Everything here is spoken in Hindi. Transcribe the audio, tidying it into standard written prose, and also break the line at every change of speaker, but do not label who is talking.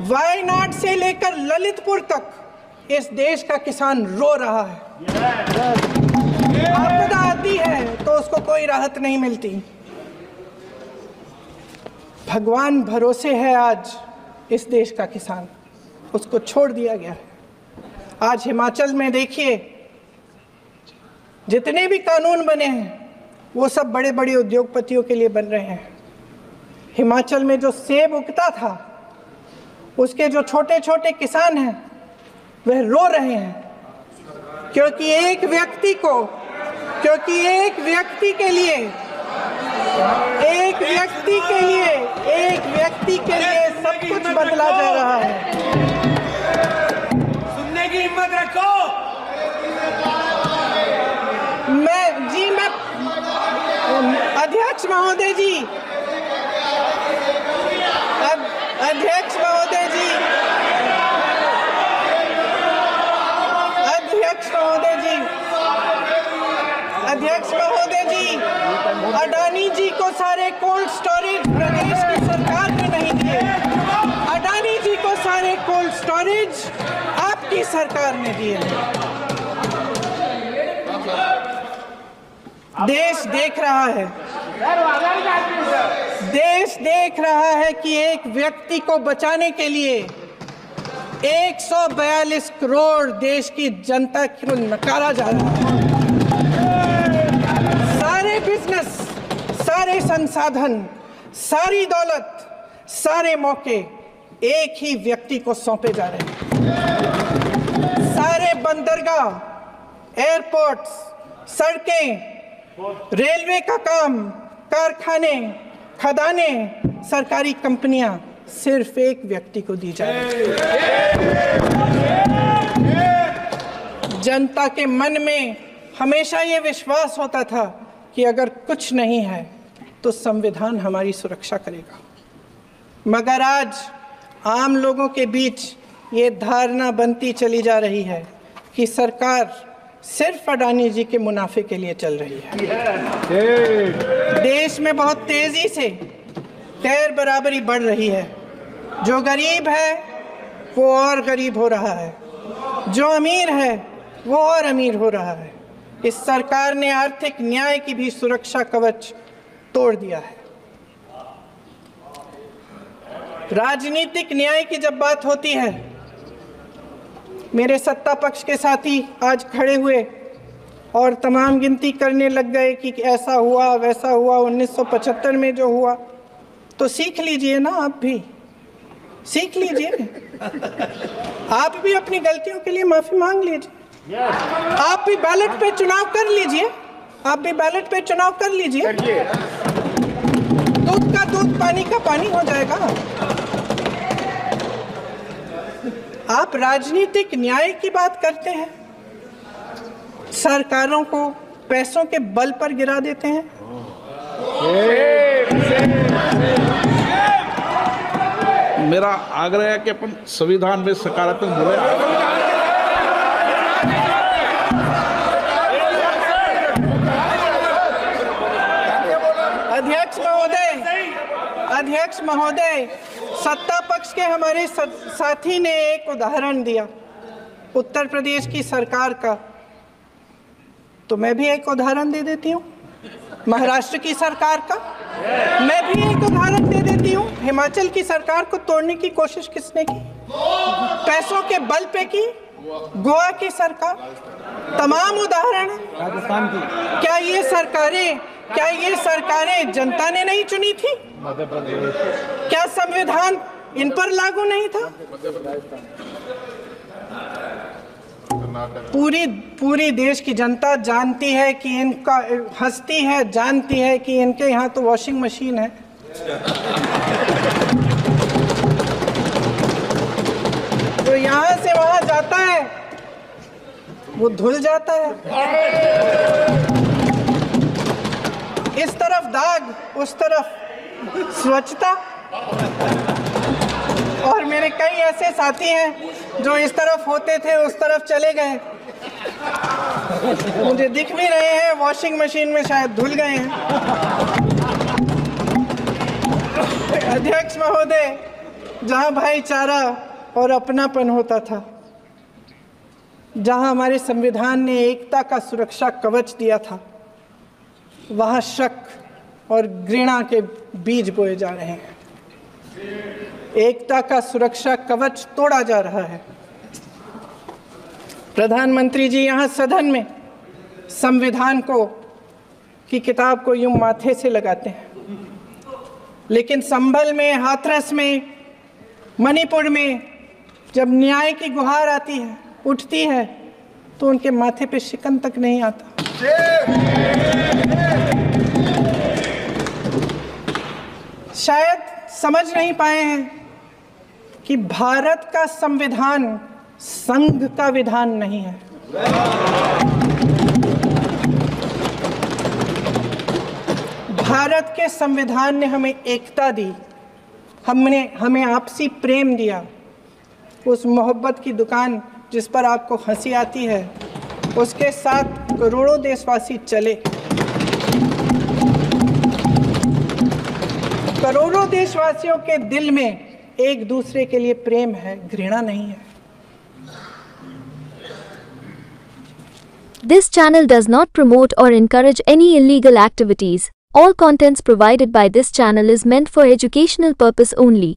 वायनाड से लेकर ललितपुर तक इस देश का किसान रो रहा है। आपदा आती है तो उसको कोई राहत नहीं मिलती। भगवान भरोसे है आज इस देश का किसान, उसको छोड़ दिया गया है। आज हिमाचल में देखिए, जितने भी कानून बने हैं वो सब बड़े बड़े उद्योगपतियों के लिए बन रहे हैं। हिमाचल में जो सेब उगता था, उसके जो छोटे छोटे किसान हैं वह रो रहे हैं, क्योंकि एक व्यक्ति के लिए सब कुछ बदला जा रहा है।
सुनने की हिम्मत रखो।
मैं अध्यक्ष महोदय जी, अध्यक्ष महोदय जी, अडानी जी को सारे कोल्ड स्टोरेज प्रदेश की सरकार ने नहीं दिए। अडानी जी को सारे कोल्ड स्टोरेज आपकी सरकार ने दिए। देश देख रहा है कि एक व्यक्ति को बचाने के लिए 142 करोड़ देश की जनता को नकारा जा रहा है। सारे बिजनेस, सारे संसाधन, सारी दौलत, सारे मौके एक ही व्यक्ति को सौंपे जा रहे हैं। सारे बंदरगाह, एयरपोर्ट्स, सड़कें, रेलवे का काम, कारखाने, खदानें, सरकारी कंपनियां सिर्फ एक व्यक्ति को दी जा रही है। जनता के मन में हमेशा ये विश्वास होता था कि अगर कुछ नहीं है तो संविधान हमारी सुरक्षा करेगा, मगर आज आम लोगों के बीच ये धारणा बनती चली जा रही है कि सरकार सिर्फ अडानी जी के मुनाफे के लिए चल रही है। देश में बहुत तेजी से गैर बराबरी बढ़ रही है। जो गरीब है वो और गरीब हो रहा है, जो अमीर है वो और अमीर हो रहा है। इस सरकार ने आर्थिक न्याय की भी सुरक्षा कवच तोड़ दिया है। राजनीतिक न्याय की जब बात होती है, मेरे सत्ता पक्ष के साथी आज खड़े हुए और तमाम गिनती करने लग गए कि ऐसा हुआ वैसा हुआ, 1975 में जो हुआ। तो सीख लीजिए ना, आप भी सीख लीजिए। आप भी अपनी गलतियों के लिए माफी मांग लीजिए। आप भी बैलेट पे चुनाव कर लीजिए। दूध का दूध, पानी का पानी हो जाएगा। आप राजनीतिक न्याय की बात करते हैं, सरकारों को पैसों के बल पर गिरा देते हैं।
मेरा आग्रह है कि अपन संविधान में सकारात्मक बोले।
अध्यक्ष महोदय, सत्ता पक्ष के हमारे साथी ने एक उदाहरण दिया उत्तर प्रदेश की सरकार का, तो मैं भी एक उदाहरण दे देती हूँ महाराष्ट्र की सरकार का। मैं भी एक उदाहरण दे देती हूँ हिमाचल की सरकार को तोड़ने की कोशिश किसने की, पैसों के बल पे की, गोवा की सरकार। तमाम उदाहरण है।
राजस्थान की
क्या ये सरकारें जनता ने नहीं चुनी थी? क्या संविधान इन पर लागू नहीं था? पूरी देश की जनता जानती है कि इनका हंसती है, जानती है कि इनके यहाँ तो वॉशिंग मशीन है। तो यहाँ से वहाँ जाता है, वो धुल जाता है। इस तरफ दाग, उस तरफ स्वच्छता। और मेरे कई ऐसे साथी हैं जो इस तरफ होते थे उस तरफ चले गए, मुझे दिख भी रहे हैं, वॉशिंग मशीन में शायद धुल गए हैं। अध्यक्ष महोदय, जहां भाईचारा और अपनापन होता था, जहां हमारे संविधान ने एकता का सुरक्षा कवच दिया था, वहां शक और घृणा के बीज बोए जा रहे हैं। एकता का सुरक्षा कवच तोड़ा जा रहा है। प्रधानमंत्री जी यहाँ सदन में संविधान की किताब को यूं माथे से लगाते हैं, लेकिन संभल में, हाथरस में, मणिपुर में जब न्याय की गुहार आती है, उठती है, तो उनके माथे पे शिकन तक नहीं आता। शायद समझ नहीं पाए हैं कि भारत का संविधान संघ का विधान नहीं है। भारत के संविधान ने हमें एकता दी, हमें आपसी प्रेम दिया। उस मोहब्बत की दुकान जिस पर आपको हंसी आती है, उसके साथ करोड़ों देशवासी चले। करोड़ों देशवासियों के दिल में एक दूसरे के लिए प्रेम है, घृणा नहीं है।
This channel does not promote or encourage any illegal activities. All contents provided by this channel is meant for educational purpose only.